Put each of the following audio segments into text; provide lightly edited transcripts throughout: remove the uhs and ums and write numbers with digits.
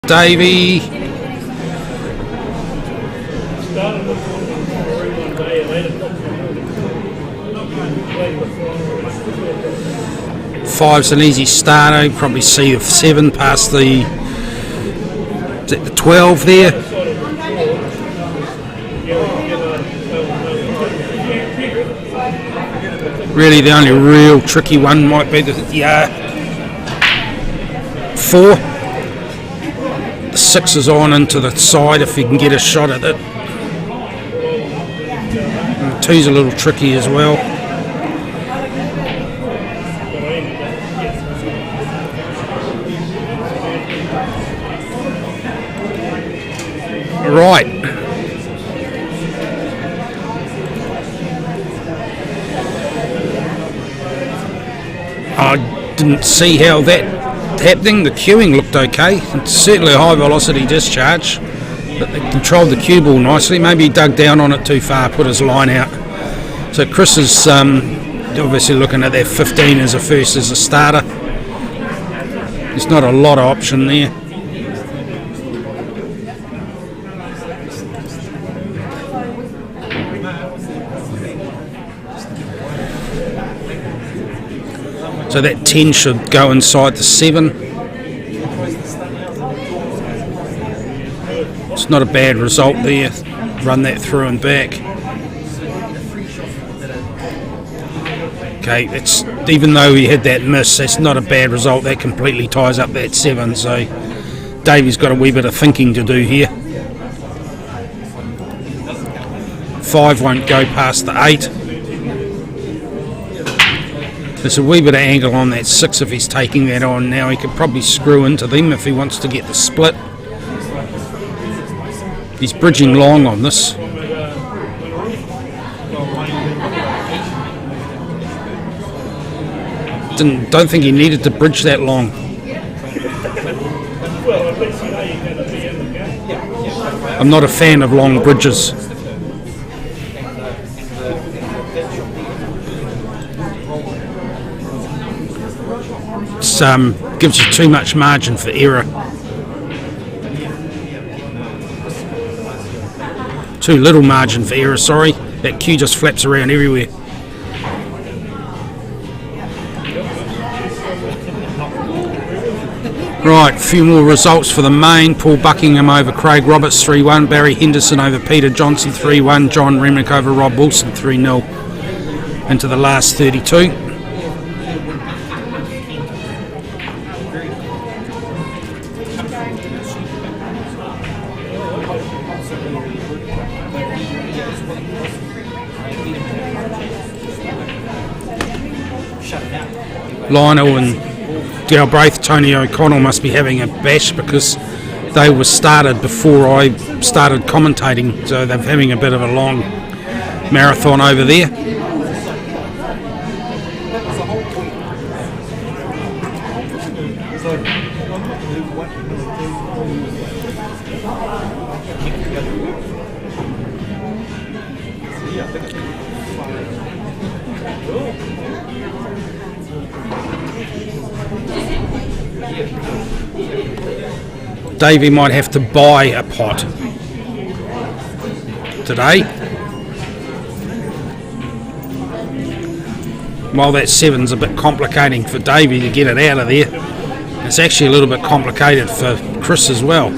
Davey. Five's an easy starter. You probably see the 7 past the 12 there. Really, the only real tricky one might be the 4. The 6 is on into the side if you can get a shot at it. And 2's a little tricky as well. Right. I didn't see how that happening. The cueing looked okay. It's certainly a high velocity discharge, but they controlled the cue ball nicely. Maybe he dug down on it too far, put his line out. So Chris is obviously looking at that 15 as a first as a starter. There's not a lot of option there. So that 10 should go inside the 7. It's not a bad result there. Run that through and back. Okay, it's even though he had that miss, that's not a bad result. That completely ties up that 7. So Davey's got a wee bit of thinking to do here. 5 won't go past the 8. There's a wee bit of angle on that 6 if he's taking that on now. He could probably screw into them if he wants to get the split. He's bridging long on this. Don't think he needed to bridge that long. I'm not a fan of long bridges. Gives you too much margin for error. Too little margin for error, sorry. That cue just flaps around everywhere. Right, a few more results for the main. Paul Buckingham over Craig Roberts 3-1. Barry Henderson over Peter Johnson 3-1. John Remnick over Rob Wilson 3-0 into the last 32. Lionel and Galbraith, Tony O'Connell must be having a bash because they were started before I started commentating, so they're having a bit of a long marathon over there. Davey might have to buy a pot today. While that 7's a bit complicating for Davey to get it out of there, it's actually a little bit complicated for Chris as well.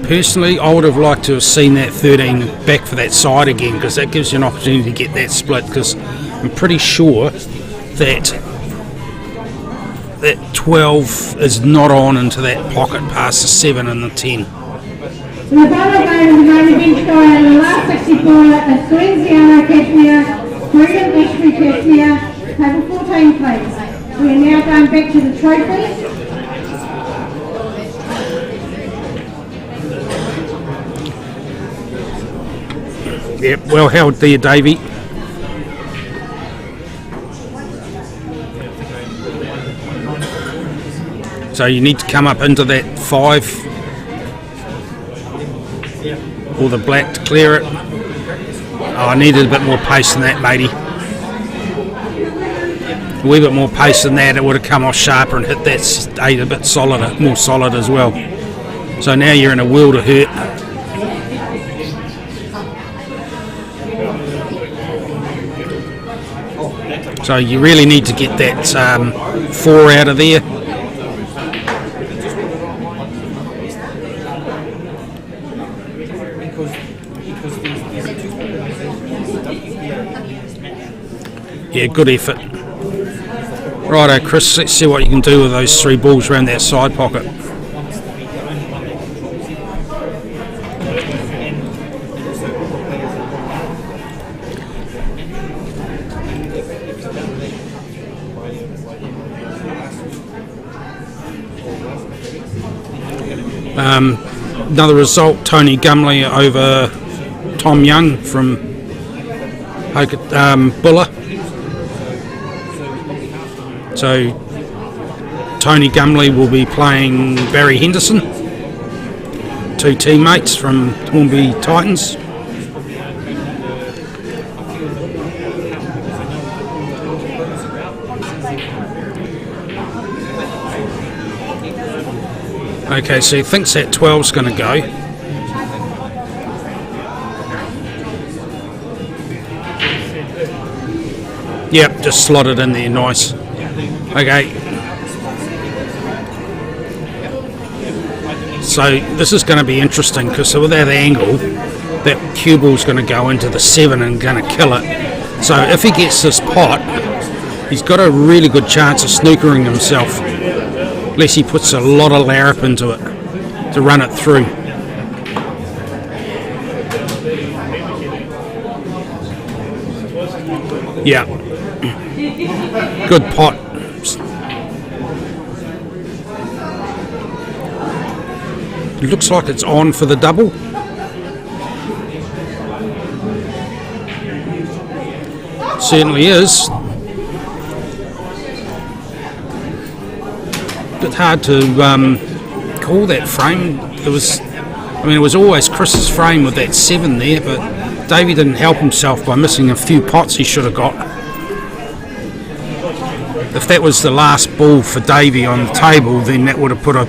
Personally, I would have liked to have seen that 13 back for that side again, because that gives you an opportunity to get that split, because I'm pretty sure that 12 is not on into that pocket past the 7 and the 10. The final game of the main event scoring in the last 64 is Lorenziano Cashmere, Brendan Ashby Cashmere, table 14 please. We are now going back to the trophies. Yep, well held there, Davey. So you need to come up into that 5. or the black to clear it. Oh, I needed a bit more pace than that, matey. A wee bit more pace than that, it would have come off sharper and hit that 8 a bit solider, more solid as well. So now you're in a world of hurt. So you really need to get that 4 out of there. Yeah, good effort. Righto, Chris, let's see what you can do with those 3 balls around that side pocket. Another result, Tony Gumley over Tom Young from Buller. So Tony Gumley will be playing Barry Henderson, 2 teammates from Hornby Titans. Okay, so he thinks that 12's going to go. Yep, just slotted in there, nice. Okay. So this is going to be interesting because with that angle, that cue ball's going to go into the 7 and going to kill it. So if he gets this pot, he's got a really good chance of snookering himself. Unless he puts a lot of larrup into it to run it through. Yeah. Good pot. It looks like it's on for the double. Certainly is. Bit hard to call that frame. It was always Chris's frame with that 7 there, but Davey didn't help himself by missing a few pots he should have got. If that was the last ball for Davey on the table, then that would have put a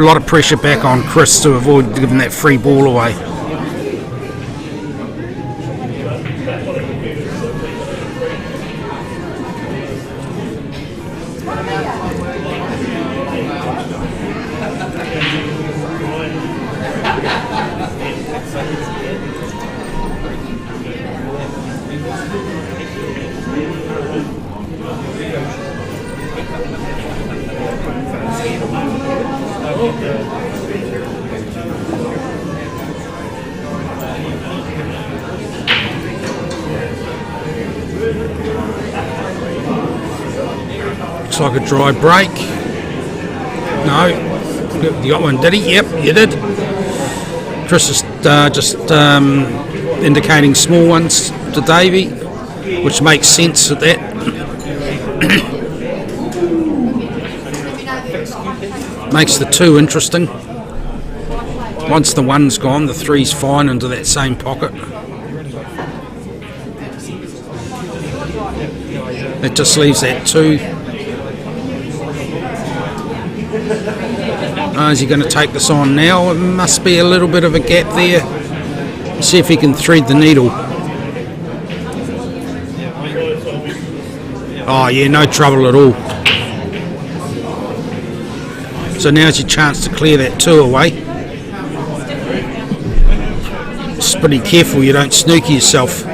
lot of pressure back on Chris to avoid giving that free ball away. Looks like a dry break. No, you got one, did he? Yep, you did. Chris is just indicating small ones to Davey, which makes sense at that. Makes the 2 interesting. Once the 1's gone, the 3's fine into that same pocket. It just leaves that 2. Is he going to take this on now? It must be a little bit of a gap there. See if he can thread the needle. Oh yeah, no trouble at all. So now's your chance to clear that 2 away. Just pretty careful you don't snooker yourself.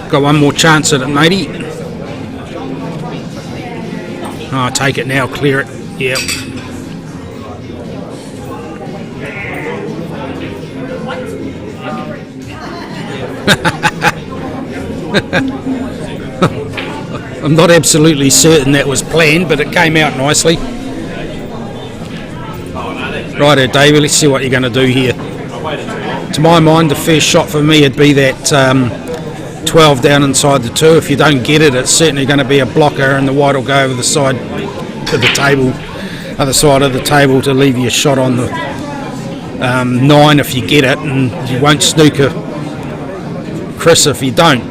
Got one more chance at it, matey. Oh, take it now, clear it. Yep. I'm not absolutely certain that was planned, but it came out nicely. Righto, David, let's see what you're going to do here. To my mind, the first shot for me would be that 12 down inside the 2. If you don't get it, it's certainly going to be a blocker, and the white will go over the side to the table, other side of the table, to leave you a shot on the 9 if you get it, and you won't snooker Chris if you don't.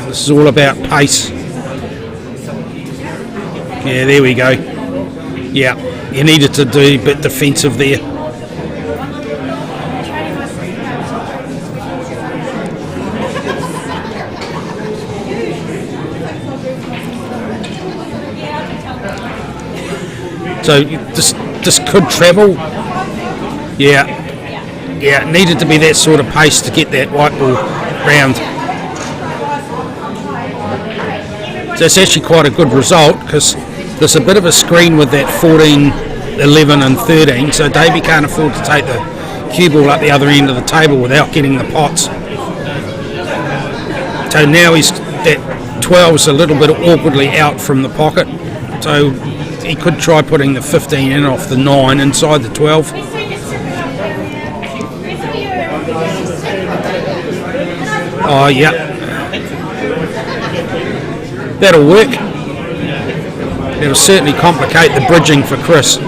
This is all about pace. Yeah, there we go. Yeah, you needed to do a bit defensive there. So this could travel. Yeah, it needed to be that sort of pace to get that white ball round. So it's actually quite a good result, because there's a bit of a screen with that 14, 11 and 13, so Davey can't afford to take the cue ball up the other end of the table without getting the pots. So now that 12's a little bit awkwardly out from the pocket, so he could try putting the 15 in off the 9 inside the 12. Oh, yeah. That'll work. It'll certainly complicate the bridging for Chris.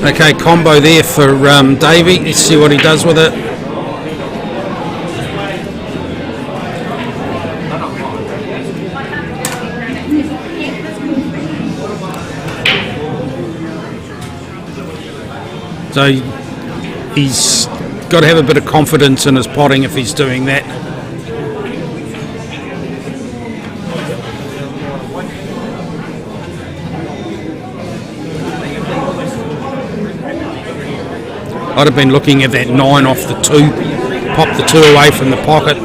Okay, combo there for Davey. Let's see what he does with it. So he's got to have a bit of confidence in his potting if he's doing that. I'd have been looking at that 9 off the 2, pop the 2 away from the pocket,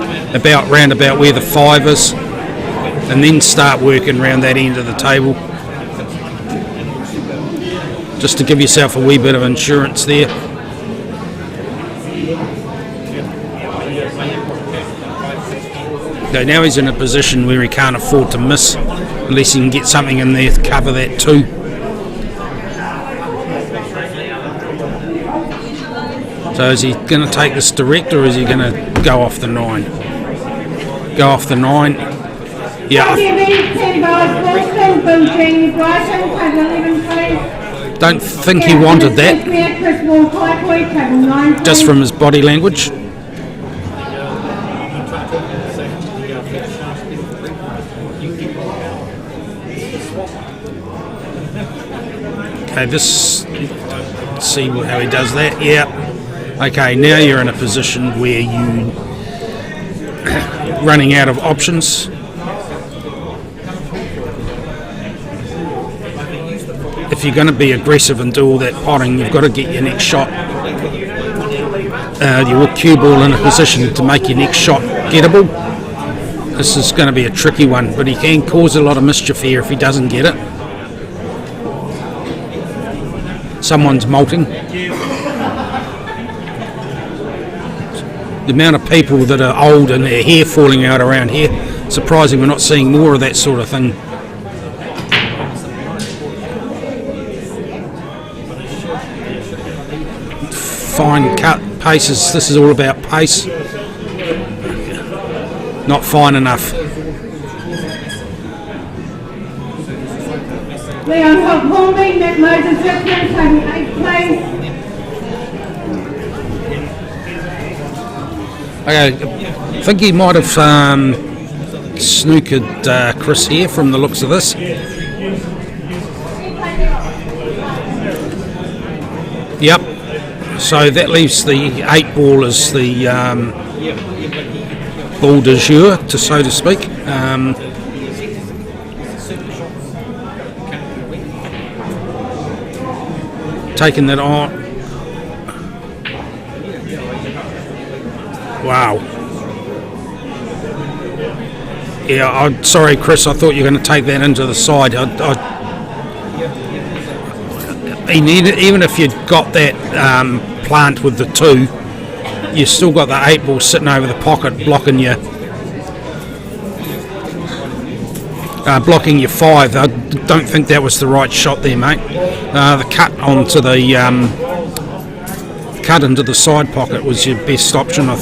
round about where the 5 is, and then start working around that end of the table, just to give yourself a wee bit of insurance there. So now he's in a position where he can't afford to miss unless he can get something in there to cover that 2. So is he going to take this direct, or is he going to go off the 9? Go off the 9. Yeah. Don't think he wanted that, just from his body language. Okay, let's see how he does that. Yeah. Okay, now you're in a position where you running out of options. If you're going to be aggressive and do all that potting, you've got to get your next shot. Your cue ball in a position to make your next shot gettable. This is going to be a tricky one, but he can cause a lot of mischief here if he doesn't get it. Someone's molting. The amount of people that are old and their hair falling out around here, surprising we're not seeing more of that sort of thing. Fine cut paces, this is all about pace. Not fine enough. Leon Hornby, Nick Moses Richmond, taking 8th place. Okay, I think he might have snookered Chris here from the looks of this. Yep. So that leaves the 8 ball as the ball de jour, so to speak. Taking that on. Wow. Yeah, I'm sorry, Chris. I thought you were going to take that into the side. even if you'd got that plant with the 2, you still got the 8 ball sitting over the pocket blocking your 5. I don't think that was the right shot there, mate. The cut onto the cut into the side pocket was your best option, I think.